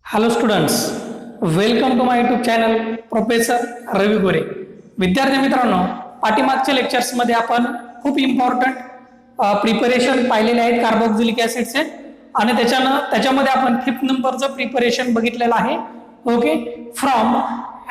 Hello students, welcome to my YouTube channel professor Ravi Gore. विद्यार्थी मित्रांनो, पाठीमागच्या लेक्चर्समध्ये आपण खूप इम्पॉर्टंट प्रिपरेशन पाहिलेले आहेत कार्बोक्सिलिक ॲसिडचे आणि त्याच्यामध्ये आपण 5th नंबरचं प्रिपरेशन बघितलेलं आहे. Okay, from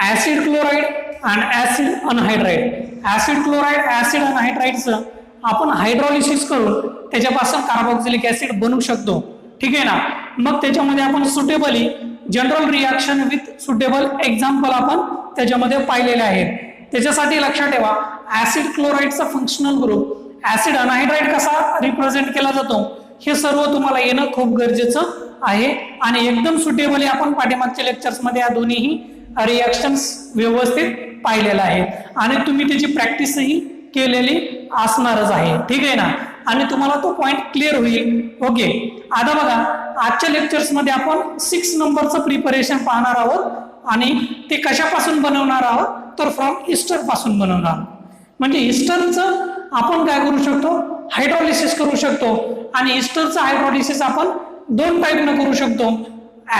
acid chloride and acid anhydride. Acid chloride acid अनहायड्राइडचं आपण हायड्रोलिसिस करून त्याच्यापासून कार्बोक्सिलिक ॲसिड बनवू शकतो. ठीक आहे ना. मग त्याच्यामध्ये आपण suitably general reaction with suitable example आपण त्याच्यामध्ये पाहिलेले आहेत. त्याच्यासाठी लक्षात ठेवा, ऍसिड क्लोराईडचा फंक्शनल ग्रुप ऍसिड अनहायड्राइड कसा रिप्रेझेंट केला जातो हे सर्व तुम्हाला येणं खूप गरजेचं आहे. आणि एकदम सुटेबली आपण पाठीमागच्या लेक्चर्स मध्ये या दोन्हीही रिॲक्शन्स व्यवस्थित पाहिलेला आहे आणि तुम्ही त्याची प्रॅक्टिसही केलेली असणारच आहे. ठीक आहे ना. आणि तुम्हाला तो पॉइंट क्लिअर होईल. ओके, आता बघा, आजच्या लेक्चर्स मध्ये आपण 6 नंबरचं प्रिपरेशन पाहणार आहोत आणि ते कशापासून बनवणार आहोत तर फ्रॉम इस्टर पासून बनवणार आहोत. म्हणजे इस्टरचं आपण काय करू शकतो, हायड्रोलिसिस करू शकतो. आणि इस्टरचं हायड्रोलिसिस आपण 2 टाईपनं करू शकतो,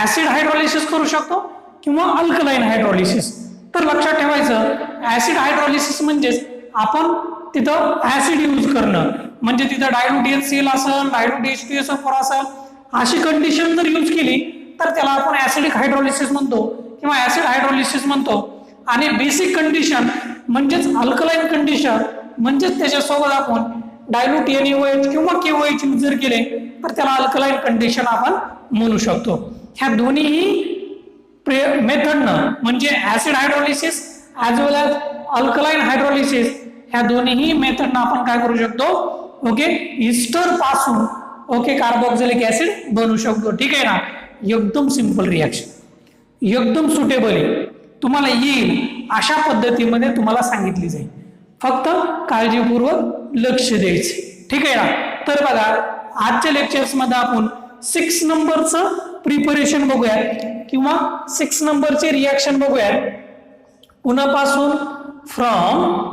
ऍसिड हायड्रोलिसिस करू शकतो किंवा अल्कलाइन हायड्रोलिसिस. तर लक्षात ठेवायचं, ऍसिड हायड्रोलिसिस म्हणजेच आपण तिथं ऍसिड यूज करणं, म्हणजे तिथं डायल्यूट HCl असेल, डायल्यूट H2SO4 असेल, अशी कंडिशन जर यूज केली तर त्याला आपण ऍसिडिक हायड्रोलिसिस म्हणतो किंवा ऍसिड हायड्रोलिसिस म्हणतो. आणि बेसिक कंडिशन म्हणजेच अल्कलाइन कंडिशन म्हणजेच त्याच्यासोबत आपण डायल्यूट NaOH किंवा KOH यूज जर केले तर त्याला अल्कलाइन कंडिशन आपण म्हणू शकतो. ह्या दोन्हीही मेथडनं म्हणजे ऍसिड हायड्रोलिसिस ॲज वेल ॲज अल्कलाइन हायड्रोलिसिस ह्या दोन्हीही मेथडनं आपण काय करू शकतो, ओके, इस्टर पासून ओके कार्बोक्सिलिक ऍसिड बनवू शकतो. ठीक आहे ना. एकदम सिंपल रिॲक्शन, एकदम सुटेबली तुम्हाला येईल अशा पद्धतीमध्ये तुम्हाला सांगितली जाईल. फक्त काळजीपूर्वक लक्ष द्यायचे. ठीक आहे ना. तर बघा, आजच्या लेक्चर्स मध्ये आपण 6 नंबरचं प्रिपरेशन बघूयात किंवा 6 नंबरचे रिॲक्शन बघूयात. पुन्हापासून फ्रॉम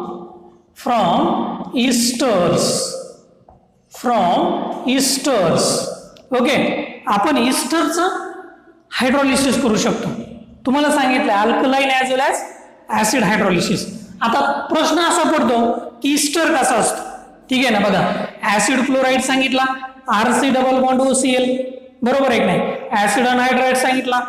इस्टर्स. ओके, आपण इस्टरचं हायड्रोलिसिस करू शकतो. तुम्हाला सांगितलं अल्कलाइन ॲज वेल ॲज ऍसिड हायड्रोलिसिस. आता प्रश्न असा पडतो की इस्टर कसा असतो. ठीक आहे ना. बघा, ऍसिड क्लोराईड सांगितला RC डबल बॉन्ड OCl, बरोबर आहे की नाही. ऍसिड अनहायड्राइड सांगितला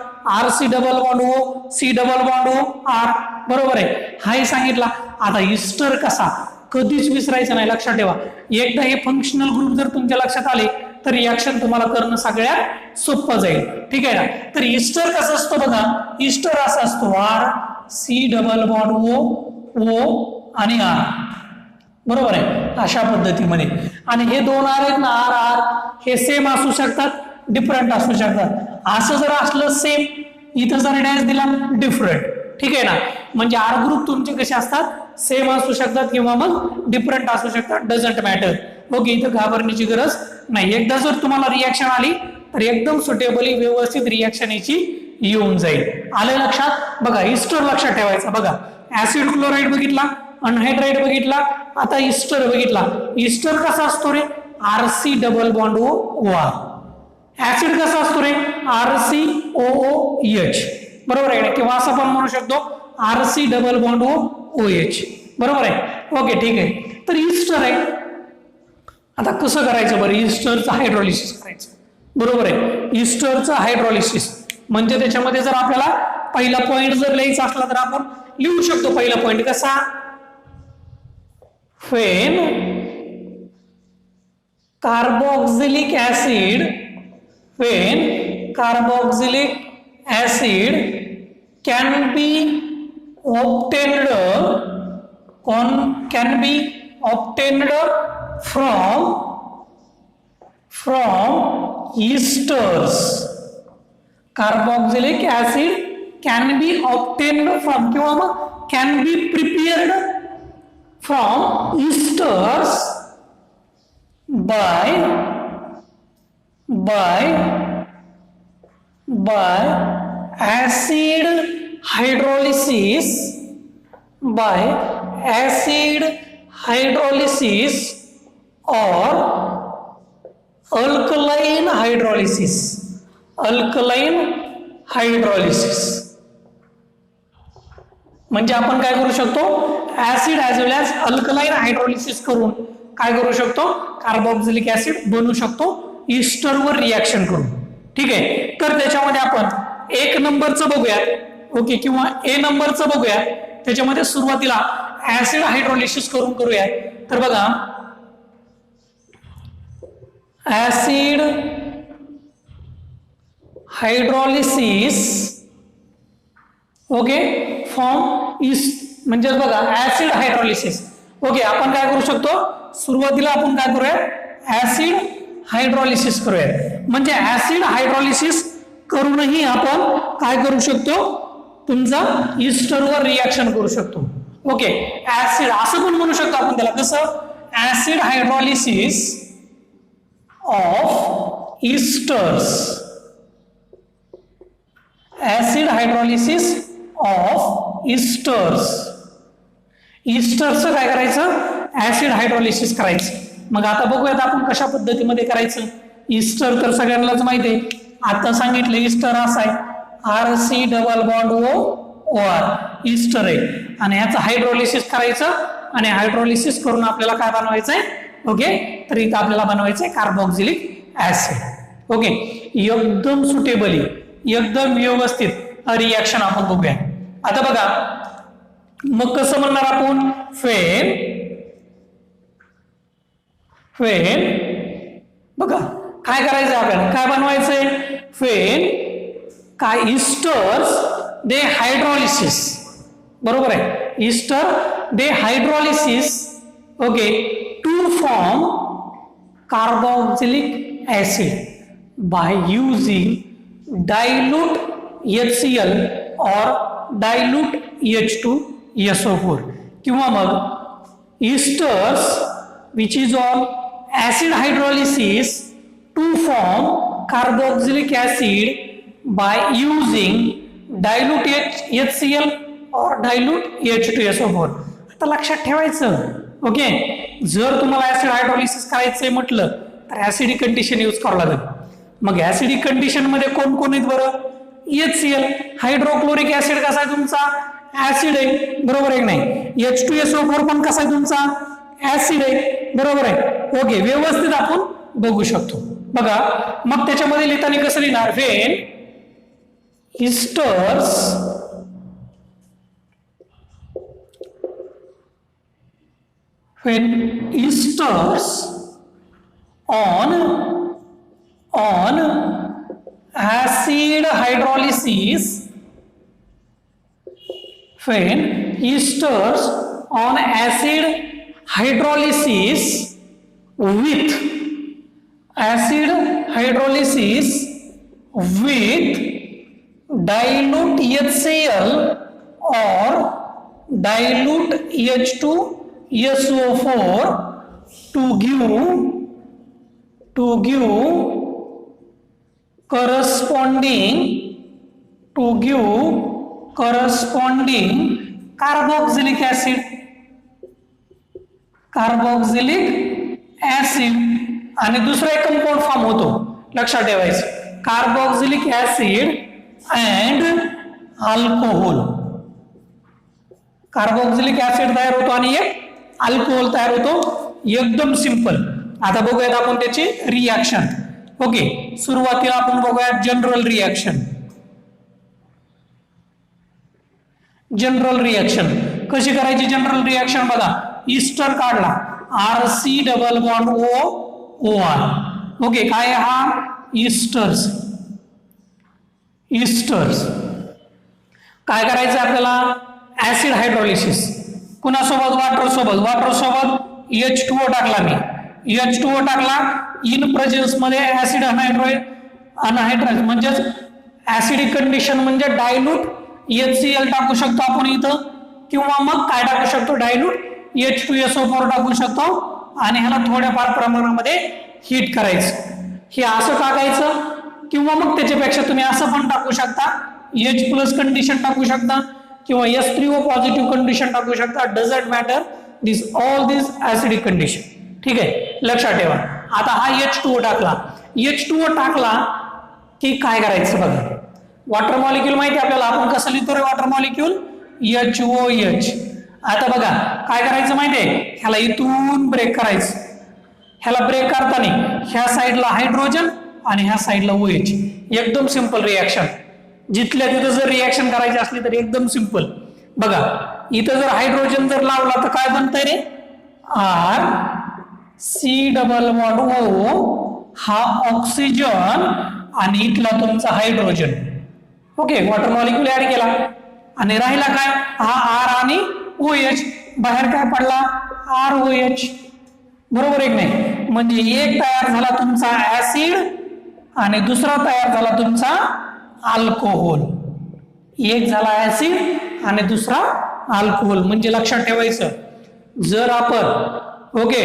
RC double bond O, C double bond O, R, बरोबर आहे. हाही सांगितला. आता इस्टर कसा, कधीच विसरायचं नाही. लक्षात ठेवा, एकदा हे फंक्शनल ग्रुप जर तुमच्या लक्षात आले तर रिॲक्शन तुम्हाला करणं सगळ्यात सोपं जाईल. ठीक आहे ना. तर इस्टर कसं असतो बघा, इस्टर असा असतो RC डबल बॉन्ड O आणि R, बरोबर आहे, अशा पद्धतीमध्ये. आणि हे 2 R आहेत ना, R हे सेम असू शकतात, डिफरंट असू शकतात. असं जर असलं सेम, इथं जर डॅश दिला डिफरंट. ठीक आहे ना. म्हणजे R ग्रुप तुमचे कसे असतात, सेम असू शकतात किंवा मग डिफरंट असू शकतात, डझंट मॅटर. ओके, इथं घाबरण्याची गरज नाही. एकदा जर तुम्हाला रिॲक्शन आली तर एकदम सुटेबली व्यवस्थित रिॲक्शन याची येऊन जाईल. आलं लक्षात. बघा, इस्टर लक्षात ठेवायचा. बघा, ऍसिड क्लोराईड बघितला, अनहायड्राइड बघितला, आता इस्टर बघितला. इस्टर कसा असतो रे, RC double bond OR. Acid कसा असतो रे, RCOOH, बरोबर आहे. किंवा असं पण म्हणू शकतो RC डबल बॉन्ड OH, बरोबर आहे. ओके, ठीक आहे. तर इस्टर आहे. आता कसं करायचं बरं, इस्टरचं हायड्रोलिसिस करायचं, बरोबर आहे. इस्टरचं हायड्रोलिसिस म्हणजे त्याच्यामध्ये जर आपल्याला पहिला पॉइंट जर लिहायचा असला तर आपण लिहू शकतो. पहिला पॉइंट कसा, when carboxylic acid can be obtained from esters. Carboxylic acid can be obtained from किंवा मग can be prepared from esters by acid hydrolysis or alkaline hydrolysis. Alkaline hydrolysis. म्हणजे आपण काय करू शकतो, ऍसिड ऍज वेल ऍज अल्कलाइन हायड्रॉलिसिस करून काय करू शकतो, कार्बोक्सिलिक ऍसिड बनवू शकतो इस्टरवर रिॲक्शन करून. ठीक आहे. तर त्याच्यामध्ये आपण एक नंबरचं बघूयात, ओके, किंवा ए नंबरचं बघूयात. त्याच्यामध्ये सुरुवातीला ऍसिड हायड्रॉलिसिस करून करूयात. तर बघा, acid hydrolysis, okay, form east, म्हणजे बघा ऍसिड हायड्रॉलिसिस. ओके, आपण काय करू शकतो, सुरुवातीला आपण काय करूया, ऍसिड हायड्रॉलिसिस करूया. म्हणजे ऍसिड हायड्रॉलिसिस करूनही आपण काय करू शकतो, तुमचा इस्टरवर रिॲक्शन करू शकतो. ओके, ऍसिड असं पण म्हणू शकतो आपण त्याला, कसं, acid hydrolysis of esters. Acid hydrolysis of esters. इस्टर्सचं काय करायचं, ऍसिड हायड्रॉलिसिस करायचं. मग आता बघूयात आपण कशा पद्धतीमध्ये करायचं. इस्टर तर सगळ्यांनाच माहिती आहे, आता सांगितलं इस्टर असा आहे, RC double bond OR ester आहे. आणि ह्याचं हायड्रॉलिसिस करायचं आणि हायड्रॉलिसिस करून आपल्याला काय बनवायचंय, ओके, तर इथं आपल्याला बनवायचंय कार्बोक्सिलिक ऍसिड. ओके, एकदम सुटेबली, एकदम व्यवस्थित रिॲक्शन आपण बघूया. आता बघा, मग कसं म्हणणार आपण, फेन बघा काय करायचं आपल्याला, काय बनवायचंय, फेन काय, इस्टर्स दे हायड्रॉलिसिस, बरोबर आहे, ester the hydrolysis, okay, to form carboxylic acid by using dilute HCl or dilute H2SO4. किंवा मग esters which is on acid hydrolysis to form carboxylic acid by using dilute HCl or dilute H2SO4. आता लक्षात ठेवायचं, okay, जर तुम्हाला acid hydrolysis करायचंय म्हटलं तर ऍसिडिक कंडिशन यूज करावं लागेल. मग ऍसिडिक कंडिशन मध्ये कोण कोण आहेत बरं, HCl, हायड्रोक्लोरिक ऍसिड कसा आहे तुमचा, ऍसिड आहे, बरोबर आहे की नाही. H2SO4 पण कसा आहे तुमचा, ऍसिड आहे, बरोबर आहे. ओके, व्यवस्थित आपण बघू शकतो. बघा, मग त्याच्यामध्ये लिहिताना कसं लिहिणार, when इस्टर्स on acid hydrolysis, when esters on acid hydrolysis with dilute HCl or dilute H2SO4 to give corresponding carboxylic acid आणि दुसरा एक कंपाऊंड फॉर्म होतो, लक्षात ठेवायचं, carboxylic acid and alcohol. Carboxylic acid तयार होतो आणि एक अल्कोहोल तयार होतो, एकदम सिंपल. आता बघूयात आपण त्याची रिॲक्शन. ओके, सुरुवातीला आपण बघूया जनरल रिॲक्शन कशी करायची. जनरल रिॲक्शन बघा, इस्टर काढला, RC double bond OR. Okay, काय हा, इस्टर्स. काय करायचं आपल्याला, ऍसिड हायड्रॉलिसिस कुणासोबत, वाटर सोबत H2O टाकला मी, H2O टाकला, इन प्रेझेन्स मध्ये ऍसिड अनहायड्राइड म्हणजेच ऍसिडिक कंडिशन म्हणजे डायल्यूट HCl टाकू शकतो आपण इथं, किंवा मग काय टाकू शकतो, डायल्यूट H2SO4 टाकू शकतो आणि ह्याला थोड्याफार प्रमाणामध्ये हीट करायचं. हे असं टाकायचं किंवा मग त्याच्यापेक्षा तुम्ही असं पण टाकू शकता, H+ कंडिशन टाकू शकता किंवा S3O पॉझिटिव्ह कंडिशन टाकू शकता, doesn't matter, all this acidic condition. ठीक आहे, लक्षात ठेवा. आता हा H2O टाकला की काय करायचं बघा, वॉटर मॉलिक्यूल माहिती आपल्याला, आपण कसं लिहितो रे वॉटर मॉलिक्यूल? HOH. आता बघा काय करायचं माहितीये, ह्याला इथून ब्रेक करायचं. ह्याला ब्रेक करताना ह्या साईडला हायड्रोजन आणि ह्या साईडला OH. एकदम सिंपल रिॲक्शन. जिथल्या तिथं जर रिॲक्शन करायची असली तर एकदम सिंपल. बघा इथं जर हायड्रोजन जर लावला तर काय बनतंय रे? RC≡O. हा ऑक्सिजन आणि इथला तुमचा hydrogen. Okay, water molecule add केला आणि राहिला काय? हा R आणि OH. बाहेर काय पडला? ROH. बरोबर आहे की नाही? म्हणजे एक तयार झाला तुमचा ऍसिड आणि दुसरा तयार झाला तुमचा अल्कोहोल. एक झाला ऍसिड आणि दुसरा अल्कोहोल. म्हणजे लक्षात ठेवायचं, जर आपण ओके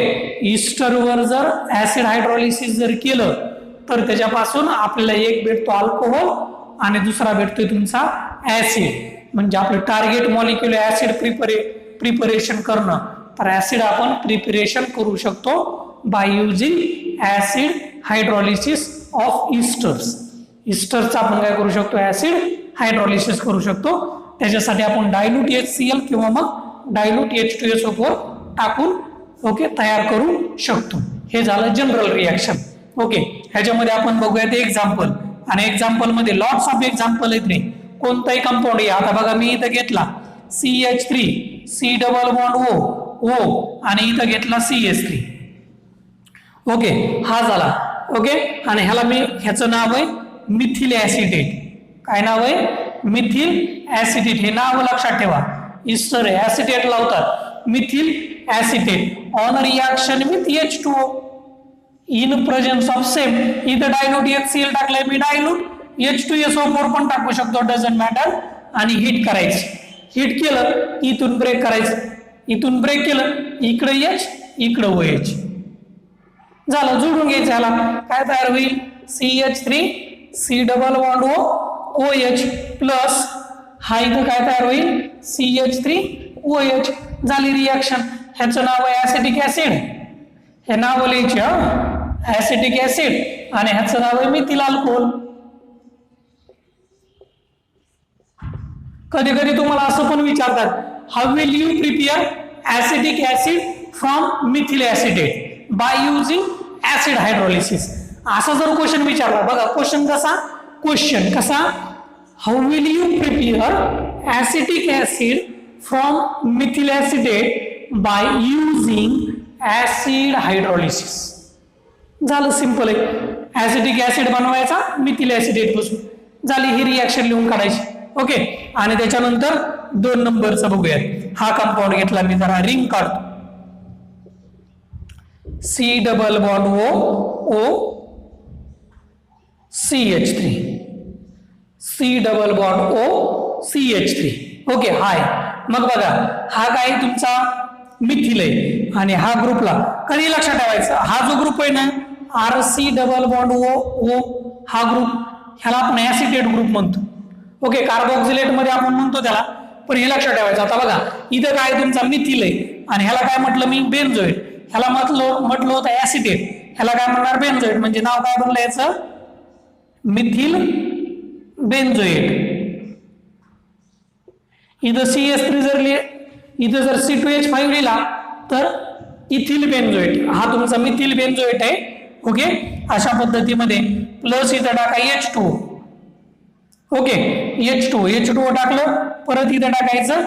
इस्टरवर जर ऍसिड हायड्रोलिसिस जर केलं तर त्याच्यापासून आपल्याला एक भेटतो अल्कोहोल आणि दुसरा भेटतोय तुमचा ऍसिड. म्हणजे आपलं टार्गेट मॉलिक्युल ऍसिड प्रिपरेशन करणं. तर ऍसिड आपण प्रिपरेशन करू शकतो by using acid hydrolysis of esters. इस्टर्सचा आपण काय करू शकतो? ऍसिड हायड्रोलिसिस करू शकतो. त्याच्यासाठी आपण डायल्यूट HCl किंवा मग डायल्यूट H2SO4 टाकून ओके तयार करू शकतो. हे झालं जनरल रिॲक्शन. ओके, ह्याच्यामध्ये आपण बघूयात एक्झाम्पल, आणि एक्झाम्पल मध्ये लॉट्स ऑफ एक्झाम्पल आहेत रे. कोणताही कंपाऊंड आहे. आता बघा मी इथं घेतला CH3 C≡O आणि इथं घेतला CH3. ओके, हा झाला. ओके, आणि ह्याचं नाव आहे मिथिल ऍसिटेट. काय नाव आहे? Methyl acetate. हे नाव लक्षात ठेवा. इस्टर ऍसिटेट लावतात, methyl acetate on reaction with H2O in presence of same. इथं डायल्यूट HCl टाकलंय मी, डायल्यूट H2SO4 पण टाकू शकतो, डझंट मॅटर. आणि हिट करायचं. हिट केलं इथून ब्रेक करायचं, इथून ब्रेक केलं इकडे H इकडे OH. झालं, जोडून घ्यायचं. ह्याला काय तयार होईल? CH3 C≡O OH प्लस हा इथं काय तयार होईल? CH3OH. झाली रिॲक्शन. ह्याचं नाव आहे ऍसिटिक ऍसिड. हे नाव लिहायचे ऍसिटिक ऍसिड, आणि ह्याचं नाव आहे मिथिल अल्कोहोल. कधी कधी तुम्हाला असं पण विचारतात, how will you prepare acetic acid from methyl acetate bye using acid hydrolysis. असा जर क्वेश्चन विचारला, बघा क्वेश्चन कसा, how will you prepare acetic acid from methyl acetate bye using acid hydrolysis. झालं, सिंपल आहे. ऍसिटिक ऍसिड बनवायचा methyl acetate पासून. झाली ही रिॲक्शन लिहून काढायची. ओके, आणि त्याच्यानंतर 2 नंबरचा बघूयात. हा कंपाऊंड घेतला मी, जरा रिंग काढतो. C≡O CH3 C≡O CH3. Okay, hi. मग बघा हा काय तुमचा मिथिल आहे आणि हा ग्रुपला कधी लक्षात ठेवायचं, हा जो ग्रुप आहे ना RC≡O हा ग्रुप, ह्याला आपण ऍसिटेट ग्रुप म्हणतो. ओके, कार्बोक्सिलेट मध्ये आपण म्हणतो त्याला, पण हे लक्षात ठेवायचं. आता बघा इथं काय तुमचा मिथिल आहे आणि ह्याला काय म्हटलं मी? बेन्झोएट. ह्याला म्हटलं होतं ऍसिटेट, ह्याला काय म्हणणार? बेन्झोएट. म्हणजे नाव काय बनलं याचं? Methyl benzoate. इथं CH3 इथं जर C2H5 लिहिला तर इथिल बेन्झोएट. हा तुमचा मिथिल बेन्झोएट आहे. ओके, अशा पद्धतीमध्ये प्लस इथं टाका H2O. ओके, H2O टाकलं, परत इथं टाकायचं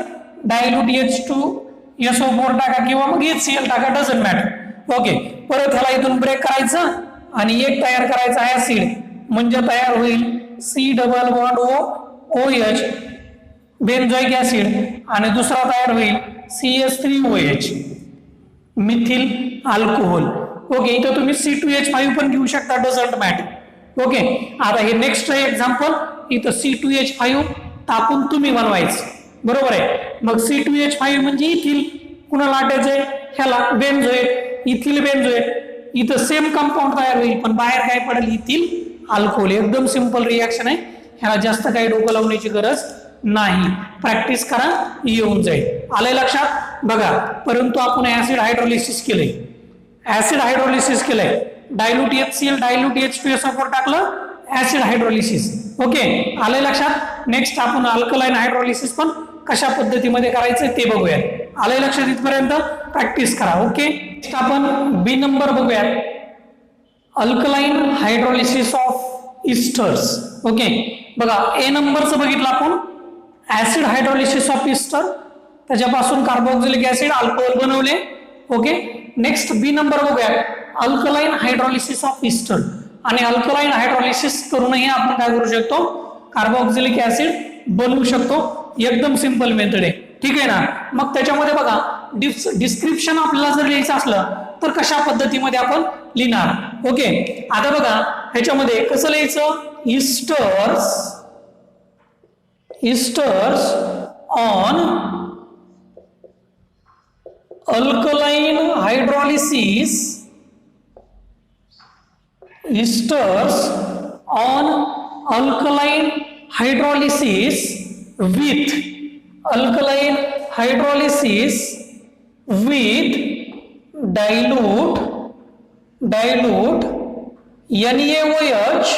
डायल्यूट H2SO4 टाका किंवा मग HCl टाका, डझंट मॅटर. ओके, परत ह्याला इथून ब्रेक करायचं आणि एक तयार करायचा ऍसिड, म्हणजे तयार होईल C≡O OH बेन्झोइक ऍसिड, आणि दुसरा तयार होईल CH3OH मिथिल अल्कोहोल. ओके, इथं तुम्ही C2H5 पण घेऊ शकता, डझंट मॅटर. ओके, आता हे नेक्स्ट एक्झाम्पल, इथं C2H5 टाकून तुम्ही बनवायचं. बरोबर आहे. मग C2H5 म्हणजे इथिल, कुणाला आटायचंय? ह्याला, बेन्झोएट, इथिल बेन्झोएट. इथं सेम कंपाऊंड तयार होईल पण बाहेर काय पडेल? Ethyl alcohol. एकदम सिंपल रिॲक्शन आहे, ह्याला जास्त काही डोकं लावण्याची गरज नाही. प्रॅक्टिस करा, येऊन जाईल. आलंय लक्षात? बघा, परंतु आपण ऍसिड हायड्रोलिसिस केलंय. डायल्यूट HCl डायल्यूट H2SO4 टाकलं, ऍसिड हायड्रोलिसिस. ओके, आलं लक्षात. नेक्स्ट आपण अल्कलाइन हायड्रोलिसिस पण कशा पद्धतीमध्ये करायचं ते बघूया. आलं लक्षात इथपर्यंत प्रॅक्टिस करा. ओके, नेक्स्ट आपण बी नंबर बघूयात. Alkaline hydrolysis of इस्टर्स. ओके, बघा ए नंबरचं बघितलं आपण ऍसिड हायड्रोलिसिस ऑफ इस्टर, त्याच्यापासून कार्बोक्सिलिक ऍसिड अल्कोहोल बनवले. ओके, नेक्स्ट बी नंबर बघूया अल्कलाइन हायड्रोलिसिस ऑफ इस्टर. आणि अल्कलाइन हायड्रोलिसिस करूनही आपण काय करू शकतो, कार्बोक्सिलिक ऍसिड बनवू शकतो. एकदम सिंपल मेथड आहे. ठीक आहे ना. मग त्याच्यामध्ये बघा डिस्क्रिप्शन आपल्याला जर लिहायचं असलं तर कशा पद्धतीमध्ये आपण लिहिणार. ओके, आता बघा ह्याच्यामध्ये कसं लिहायचं, इस्टर्स on alkaline hydrolysis, esters on alkaline hydrolysis with dilute NaOH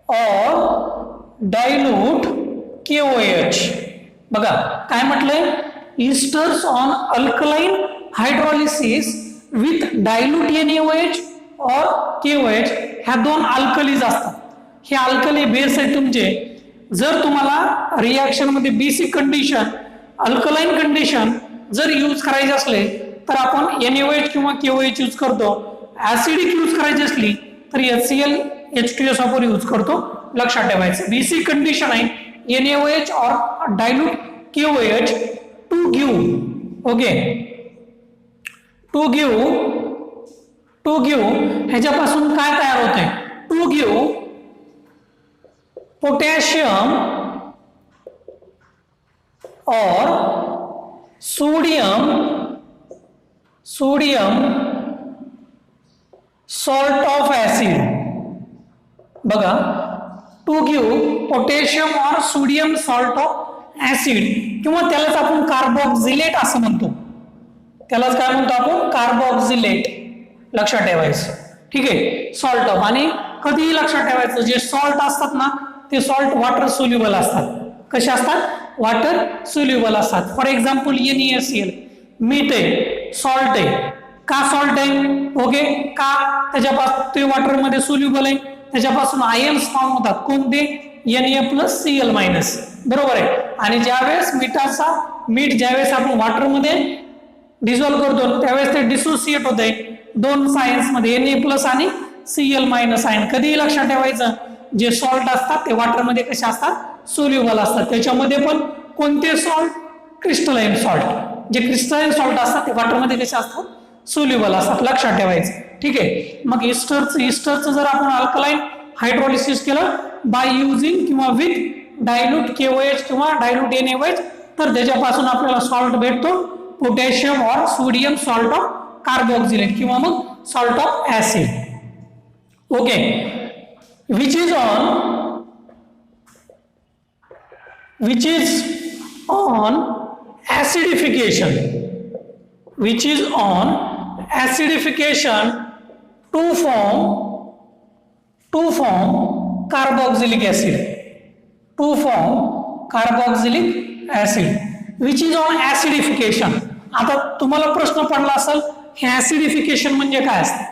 or dilute KOH. बघा काय म्हटलंय, esters on alkaline hydrolysis with dilute NaOH और KOH ह्या दोन अल्कलीज असतात. हे अल्कली बेस आहे तुमचे. जर तुम्हाला रिएक्शन मध्ये बेसिक कंडिशन अल्कलाइन कंडिशन जर यूज करायचे असले तर आपण NaOH किंवा KOH यूज करतो. ऍसिडिक यूज करायची असली तर HCl H2S वापर यूज करतो. लक्षात ठेवायचं बेसिक कंडिशन आहे NaOH और dilute KOH to give. Okay, to give ह्याच्यापासून काय तयार होते, टू गिव्ह पोटॅशियम और सोडियम सॉल्ट ऑफ ऍसिड. बघा टू गिव्ह पोटॅशियम और सोडियम सॉल्ट ऑफ ऍसिड, किंवा त्यालाच आपण कार्बोक्सिलेट असं म्हणतो. त्यालाच काय म्हणतो आपण, कार्बोक्सिलेट. लक्षात ठेवायचं. ठीक आहे, सॉल्ट ऑफ. आणि कधीही लक्षात ठेवायचं जे सॉल्ट असतात ना ते सॉल्ट वॉटर सोल्युबल असतात. कसे असतात, वॉटर सोल्युबल असतात. फॉर एक्झाम्पल NaCl मीठ आहे, सॉल्ट आहे. का सॉल्ट आहे, ओके, का त्याच्यापासून ते वॉटर मध्ये सोल्युबल आहे, त्याच्यापासून आयन्स फॉर्म होतात. कोणते, Na+Cl-. बरोबर आहे. आणि ज्यावेळेस मीठ ज्यावेळेस आपण वॉटर मध्ये डिझॉल्व्ह करतो त्यावेळेस ते डिसोसिएट होत आहे दोन सायन्स मध्ये, Na+ आणि Cl- आयन. कधीही लक्षात ठेवायचं जे सॉल्ट असतात ते वॉटर मध्ये कसे असतात, सोल्युबल असतात. त्याच्यामध्ये पण कोणते सॉल्ट, क्रिस्टलाइन सॉल्ट. जे क्रिस्टलाइन सॉल्ट असतात ते वॉटर मध्ये कसे असतात, सोल्युबल असतात. लक्षात ठेवायचं. ठीक आहे. मग इस्टरचं जर आपण अल्कलाइन हायड्रोलिसिस केलं बाय युजिंग किंवा विथ डायल्यूट KOH किंवा डायल्यूट NaOH तर त्याच्यापासून आपल्याला सॉल्ट भेटतो, पोटॅशियम और सोडियम सॉल्ट ऑफ कार्बोक्सिलेट किंवा मग salt of acid. Okay, which is on acidification to form carboxylic acid, which is on acidification. आता तुम्हाला प्रश्न पडला असेल हे ऍसिडिफिकेशन म्हणजे काय असतं.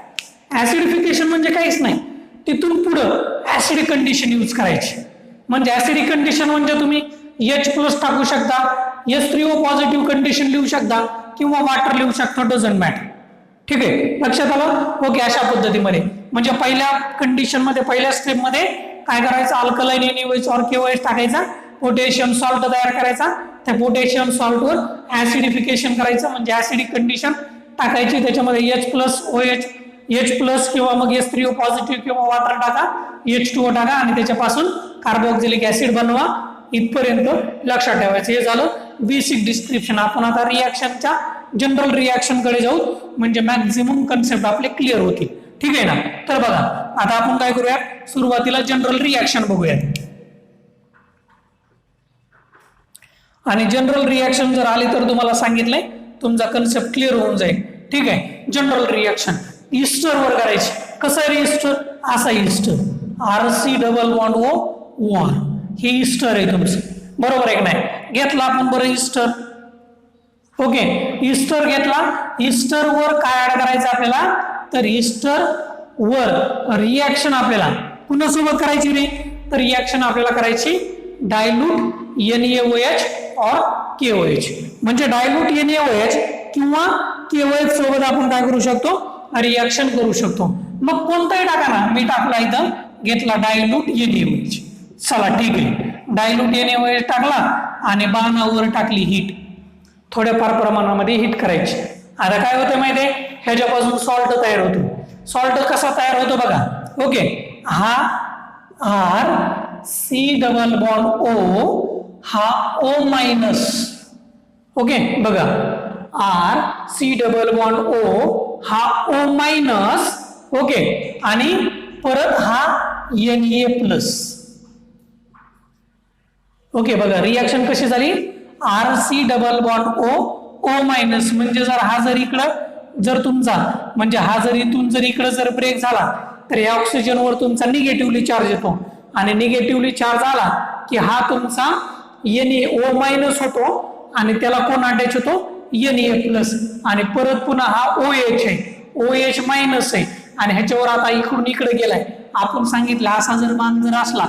ऍसिडिफिकेशन म्हणजे काहीच नाही, तिथून पुढं ऍसिडिक कंडिशन यूज करायची. म्हणजे ऍसिडिक कंडिशन म्हणजे तुम्ही H+ टाकू शकता, H3O पॉझिटिव्ह कंडिशन लिहू शकता किंवा वॉटर लिहू शकता, डझंट मॅटर. ठीक आहे, लक्षात आलं. ओके, अशा पद्धतीमध्ये म्हणजे पहिल्या कंडिशन मध्ये पहिल्या स्टेप मध्ये काय करायचं, अल्कलाइन NaOH और KOH टाकायचा, पोटॅशियम सॉल्ट तयार करायचा, त्या पोटॅशियम सॉल्टवर ऍसिडिफिकेशन करायचं म्हणजे ऍसिडिक कंडिशन टाकायची. त्याच्यामध्ये H+OH H+ किंवा मग H3O पॉझिटिव्ह किंवा वॉटर टाका, H2O टाका आणि त्याच्यापासून कार्बोक्सिलिक ऍसिड बनवा. इथपर्यंत लक्षात ठेवायचं. हे झालं बेसिक डिस्क्रिप्शन. आपण आता रिएक्शनच्या जनरल रिएक्शन कडे जाऊ म्हणजे मॅक्झिमम कन्सेप्ट आपले क्लिअर होतील. ठीक आहे ना. तर बघा आता आपण काय करूया, सुरुवातीला जनरल रिएक्शन बघूया आणि जनरल रिएक्शन जर आले तर तुम्हाला सांगितलंय तुमचा कन्सेप्ट क्लिअर होऊन जाईल. ठीक आहे. जनरल रिएक्शन इस्टर वर करायची. कसं आहे इस्टर, असा ester. RC double bond O OR. हे इस्टर आहे तुमचं, बरोबर आहे की नाही? घेतला आपण बरं इस्टर. ओके, इस्टर घेतला. इस्टर वर काय ऍड करायचं आपल्याला? तर इस्टर वर रिएक्शन आपल्याला पुन्हा सोबत करायची रे. तर रिएक्शन आपल्याला करायची डायल्यूट NaOH और KOH. म्हणजे डायल्यूट NaOH किंवा KOH सोबत आपण काय करू शकतो? रिएक्शन करू शकतो. मग कोणताही टाका ना, मी टाकला इथं, घेतला डायल्यूट NaOH. चला ठीक आहे, डायल्यूट NaOH टाकला आणि बाणावर टाकली हीट. थोड्याफार प्रमाणामध्ये हीट करायची. आता काय होतं माहितीये, ह्याच्यापासून सॉल्ट तयार होतो. सॉल्ट कसा तयार होतो बघा. ओके, हा RC डबल बॉन्ड O हा O मायनस. ओके बघा, RC डबल बॉन्ड O हा O मायनस. ओके, आणि परत हा Na प्लस. ओके बघा, रिएक्शन कशी झाली? RC double bond O minus. म्हणजे जर हा जर इकडं जर तुमचा म्हणजे हा जर इथून जर इकडं जर ब्रेक झाला तर या ऑक्सिजनवर तुमचा निगेटिव्हली चार्ज येतो आणि निगेटिव्हली चार्ज आला की हा तुमचा Na O मायनस होतो आणि त्याला कोण अटॅच होतो? Na plus. आणि परत पुन्हा हा OH आहे, OH मायनस आहे आणि ह्याच्यावर आता इकडून इकडे गेलाय. आपण सांगितलं असा जर बाण जर असला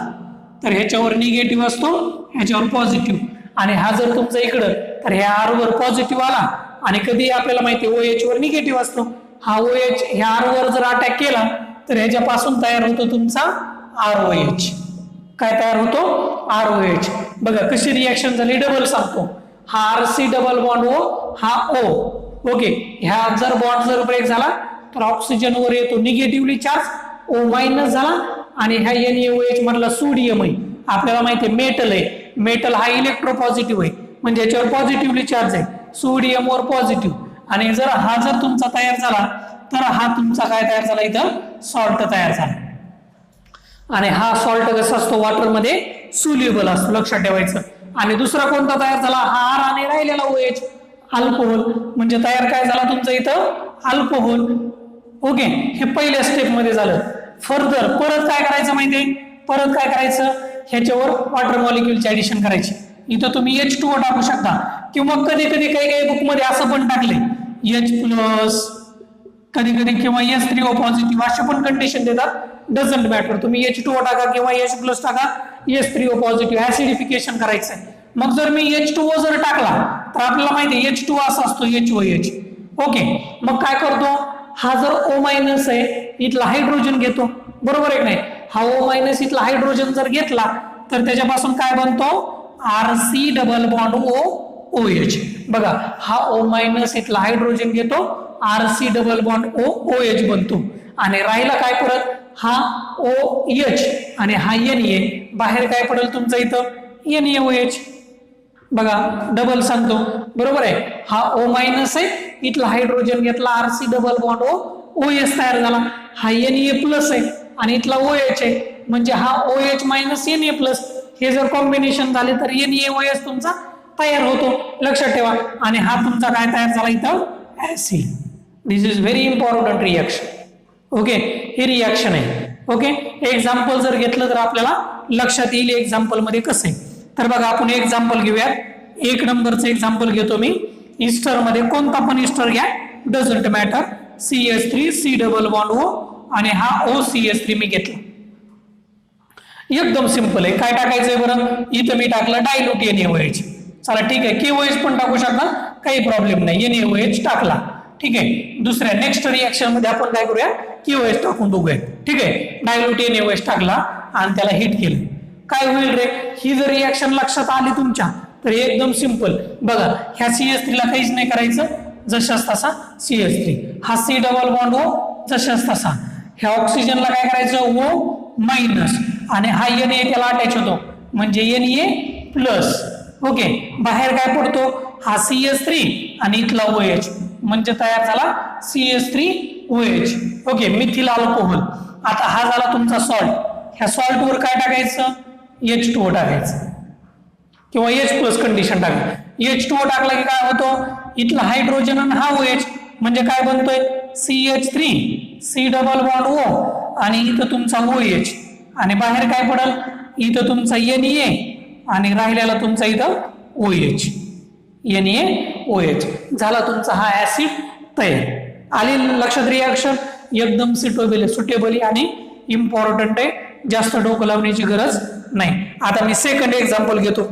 तर ह्याच्यावर निगेटिव्ह असतो, ह्याच्यावर पॉझिटिव्ह. आणि हा जर तुमचा इकडं तर ह्या R वर पॉझिटिव्ह आला आणि कधी आपल्याला माहिती OH वर निगेटिव्ह असतो. हा OH ह्या R वर जर अटॅक केला तर ह्याच्यापासून तयार होतो तुमचा ROH. काय तयार होतो? ROH. बघा कशी रिएक्शन झाली, डबल सांगतो. हा RC डबल बॉन्ड O हा O. ओके, ह्या जर बॉन्ड जर ब्रेक झाला तर ऑक्सिजन वर येतो निगेटिव्हली चार्ज, O मायनस झाला आणि ह्या NaOH मधला सोडियम आहे. आपल्याला माहिती आहे मेटल आहे, मेटल हा इलेक्ट्रोपॉझिटिव्ह आहे म्हणजे याच्यावर पॉझिटिव्हली चार्ज आहे, सोडियम वर पॉझिटिव्ह. आणि जर हा जर तुमचा तयार झाला तर हा तुमचा काय तयार झाला? इथं सॉल्ट तयार झाला. आणि हा सॉल्ट कसा असतो? वॉटरमध्ये सोल्युबल असतो, लक्षात ठेवायचं. आणि दुसरा कोणता तयार झाला? हा R आणि राहिलेला OH, अल्कोहोल. म्हणजे तयार काय झाला तुमचं इथं? अल्कोहोल. ओके, हे पहिल्या स्टेप मध्ये झालं. फर्दर परत काय करायचं माहितीये? परत काय करायचं? ह्याच्यावर वॉटर मॉलिक्युलची ऍडिशन करायची. इथं तुम्ही H2O टाकू शकता किंवा कधी कधी काही बुक मध्ये असं पण टाकले H प्लस, कधी कधी किंवा H3O पॉझिटिव्ह असे पण कंडिशन देतात. डझंट मॅटर, तुम्ही H2O टाका किंवा H प्लस टाका, H3O पॉझिटिव्ह ऍसिडिफिकेशन करायचं आहे. मग जर मी H2O जर टाकला तर आपल्याला माहिती आहे H2O असा असतो HOH. ओके, मग काय करतो? हा जर O मायनस आहे, इथला हायड्रोजन घेतो, बरोबर आहे की नाही? हा O मायनस इथला हायड्रोजन जर घेतला तर त्याच्यापासून काय बनतो? RC double bond OH. बघा, हा O मायनस इथला हायड्रोजन घेतो, RC डबल बॉन्ड OH बनतो. आणि राहिला काय परत? हा OH आणि हा Na. बाहेर काय पडेल तुमचं इथं? NaOH. बघा डबल सांगतो, बरोबर आहे? हा O मायनस आहे, इथला हायड्रोजन घेतला, RC डबल बॉन्ड OH तयार झाला. हा Na प्लस आहे आणि इथला OH आहे म्हणजे हा OH मायनस Na प्लस. हे जर कॉम्बिनेशन झाले तर NaOH तुमचा तयार होतो, लक्षात ठेवा. आणि हा तुमचा काय तयार झाला इथं? Acid. This is very important reaction. Okay, हे रिएक्शन आहे. ओके, एक्झाम्पल जर घेतलं तर आपल्याला लक्षात येईल एक्झाम्पल मध्ये कसं आहे. तर बघा आपण एक्झाम्पल घेऊयात. 1 नंबरचं एक्झाम्पल घेतो मी. इस्टर मध्ये कोणता पण इस्टर घ्या, doesn't matter. CH3 C double bond O आणि हा OCH3 मी घेतला. एकदम सिंपल आहे. काय टाकायचंय बरं? इथं मी टाकलं डायल्यूट NaOH. चला ठीक आहे, KOH पण टाकू शकता, काही प्रॉब्लेम नाही. NaOH टाकला, ठीक आहे. दुसऱ्या नेक्स्ट रिएक्शन मध्ये आपण काय करूया? KOH टाकून बघूया, ठीक आहे. डायल्यूट NaOH टाकला आणि त्याला हिट केलं. काय होईल रे? ही जर रिएक्शन लक्षात आली तुमच्या तर एकदम सिंपल. बघा, ह्या CH3 ला काहीच नाही करायचं, जशाच तसा CH3. हा C डबल बॉन्ड O जशाच तसा. ह्या ऑक्सिजनला काय करायचं? O मायनस आणि हा Na त्याला अटॅच होतो म्हणजे Na प्लस. ओके, बाहेर काय पडतो? हा CH3 आणि इथला OH म्हणजे तयार झाला CH3OH. Okay, methyl alcohol. आता हा झाला तुमचा सॉल्ट. ह्या सॉल्ट वर काय टाकायचं? H2O टाकायचं किंवा H प्लस कंडिशन टाकायचं. H2O टाकला की काय होतो? इथला हायड्रोजन आणि हा OH म्हणजे काय बनतोय? CH3 C double bond O आणि इथं तुमचा OH आणि बाहेर काय पडेल, इथं तुमचा Na आणि राहिलेला तुमचा इथं OH, NaOH झाला तुमचा हा ऍसिड तयार। आली लक्षात रिॲक्शन, एकदम सुटेबल आणि इम्पॉर्टंट आहे, जास्त डोकं लावण्याची गरज नाही। आता मी सेकंड एक्झाम्पल घेतो,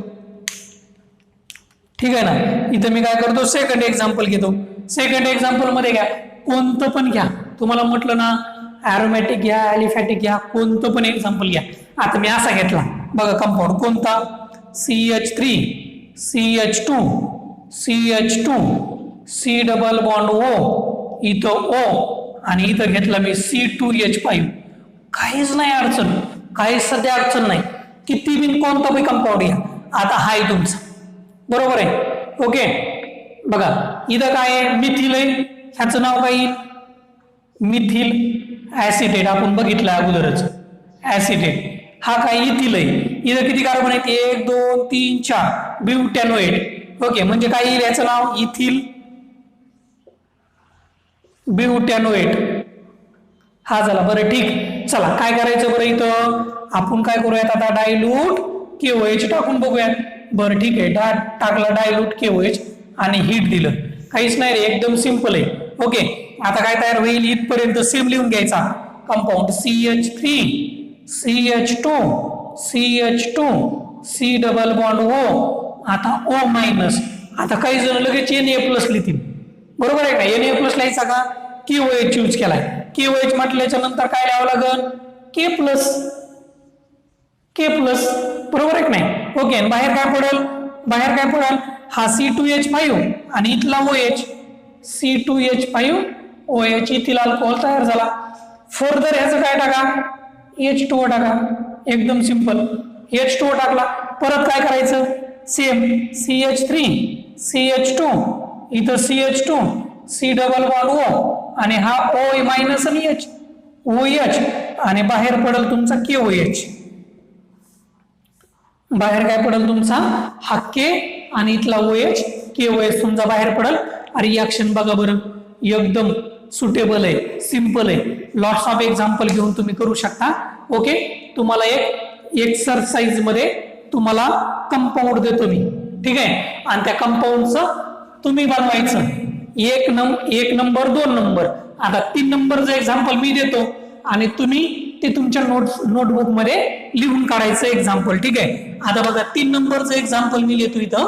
ठीक आहे ना। इथं मी काय करतो, सेकंड एक्झाम्पल घेतो। सेकंड एक्झाम्पल मध्ये घ्या, कोणतं पण घ्या, तुम्हाला म्हटलं ना ॲरोमॅटिक घ्या, ॲलिफॅटिक घ्या, कोणतं पण एक्झाम्पल घ्या। आता मी असा घेतला बघा कंपाऊंड, कोणता, CH3 CH2 CH2 C double bond O, इथं O आणि इथं घेतला मी C2H5, काहीच नाही अडचण, काहीच सध्या अडचण नाही, किती बिन कोणता बी कंपाऊंड घ्या। आता हाय तुमचा, बरोबर आहे, ओके। बघा इथं काय आहे, मिथिल आहे, ह्याचं नाव काय येईल, मिथिल ऍसिटेट, आपण बघितलं अगोदरच ऍसिटेट। हा काय इथिल आहे, इथं किती कार्बन आहेत, 1 2 3 4 ब्युटॅनोएट, ओके। म्हणजे काय येईल याचं नाव, इथिल ब्युटॅनोएट, हा झाला। बरं ठीक, चला काय करायचं बरं, इथं आपण काय करूयात आता, डायल्यूट KOH टाकून बघूयात। बरं ठीक आहे, टाकला डायल्यूट KOH आणि हीट दिलं, काहीच नाही रे, एकदम सिंपल आहे, ओके। आता काय तयार होईल, इथपर्यंत सेम लिहून घ्यायचा compound, CH3 CH2 CH2 C double bond O, आता O मायनस, आता काही जण लगेच Na+ लिहितील, बरोबर आहे का, Na+ लिहायचा का, KOH यूज केलाय, KOH म्हटल्याच्या नंतर काय लिहावं लागेल, K+, बरोबर आहे की नाही, ओके। बाहेर काय पडेल, बाहेर काय पडेल, हा C2H5 आणि इथला OH, C2H5OH, इथील अल्कोहोल तयार झाला। फर्दर ह्याचं काय टाका, H2O टाका, एकदम सिंपल, H2O टाकला, परत काय करायचं, सेम CH3 CH2, इथं CH2 C double bond O आणि हा O मायनस आणि H, OH आणि बाहेर पडेल तुमचा KOH, बाहेर काय पडेल तुमचा हा K आणि इथला OH, KOH तुमचा बाहेर पडेल। रिॲक्शन बघा बरं, एकदम सुटेबल आहे, सिंपल आहे, लॉट्स ऑफ एक्झाम्पल घेऊन तुम्ही करू शकता, ओके। तुम्हाला एक एक्सरसाइज मध्ये तुम्हाला कंपाऊंड देतो मी, ठीक आहे, आणि त्या कंपाऊंडचं तुम्ही बनवायचं, एक नंबर 2 नंबर, आता 3 नंबरचं एक्झाम्पल मी देतो आणि तुम्ही ते तुमच्या नोटबुक मध्ये लिहून काढायचं एक्झाम्पल, ठीक आहे। आता बघा 3 नंबरचं एक्झाम्पल मी लिहितो इथं,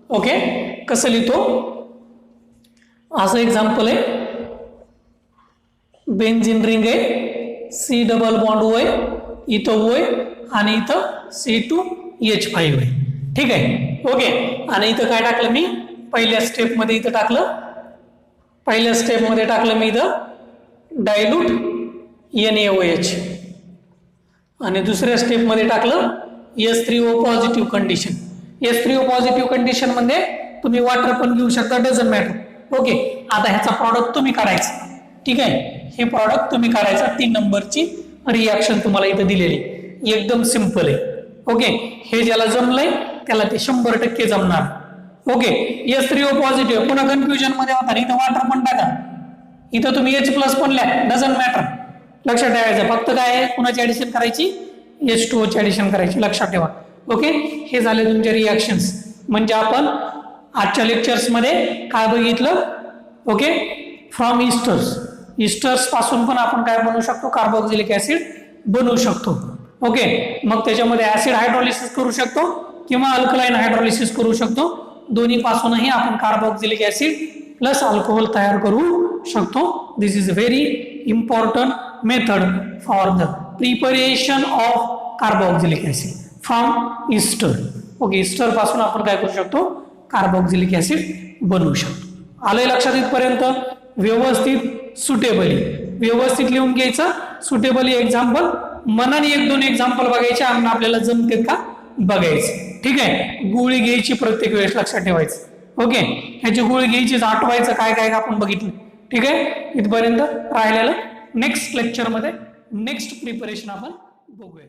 ओके। कसं लिहितो, असं एक्झाम्पल आहे, बेन्झीन रिंग आहे, C डबल बॉन्ड O आहे, इथं O आहे आणि इथं C2H5 आहे, ठीक आहे, ओके। आणि इथं काय टाकलं मी, पहिल्या स्टेप मध्ये इथं टाकलं, पहिल्या स्टेप मध्ये टाकलं मी इथं डायल्यूट NaOH आणि दुसऱ्या स्टेप मध्ये टाकलं S3O positive condition. S3O positive condition मध्ये तुम्ही वॉटर पण घेऊ शकता, डझंट मॅटर, ओके। आता ह्याचा प्रॉडक्ट तुम्ही काढायचा, ठीक आहे, हे प्रॉडक्ट तुम्ही काढायचा, 3 नंबरची रिॲक्शन तुम्हाला इथं दिलेली, एकदम सिंपल आहे, ओके। हे ज्याला जमलंय त्याला ते 100% जमणार, ओके। S3O पॉझिटिव्ह, पुन्हा कन्फ्युजन मध्ये होता, इथं वॉटर पण टाका, इथं तुम्ही H+ पण लिहा, डझंट मॅटर, लक्षात ठेवायचं, फक्त काय आहे, कुणाची ऍडिशन करायची, H2O ची ऍडिशन करायची, लक्षात ठेवा, ओके। हे झाले तुमचे रिॲक्शन्स, म्हणजे आपण आजच्या लेक्चर्स मध्ये काय बघितलं, ओके, फ्रॉम इस्टर्स पासून पण आपण काय बनवू शकतो, कार्बोक्सिलिक ऍसिड बनवू शकतो, ओके। मग त्याच्यामध्ये ऍसिड हायड्रोलिसिस करू शकतो किंवा अल्कलाइन हायड्रोलिसिस करू शकतो, दोन्ही पासूनही आपण कार्बोक्सिलिक ऍसिड प्लस अल्कोहोल तयार करू शकतो। This is a very important method for the preparation of carboxylic acid from ester, okay. Ester पासून आपण काय करू शकतो, कार्बोक्सिलिक ऍसिड बनवू शकतो। आलंय लक्षात इथपर्यंत, व्यवस्थित सुटेबली व्यवस्थित लिहून घ्यायचं, सुटेबली एक्झाम्पल, मनाने 1-2 एक्झाम्पल बघायचे आणि आपल्याला जमते का बघायचं, ठीक आहे। गोळी घ्यायची प्रत्येक वेळेस, लक्षात ठेवायचं, ओके। ह्याची गोळी घ्यायची, आठवायचं काय काय आपण बघितलं, ठीक आहे। इथपर्यंत राहिलेलं नेक्स्ट लेक्चर मध्ये नेक्स्ट प्रिपरेशन आपण बघूया।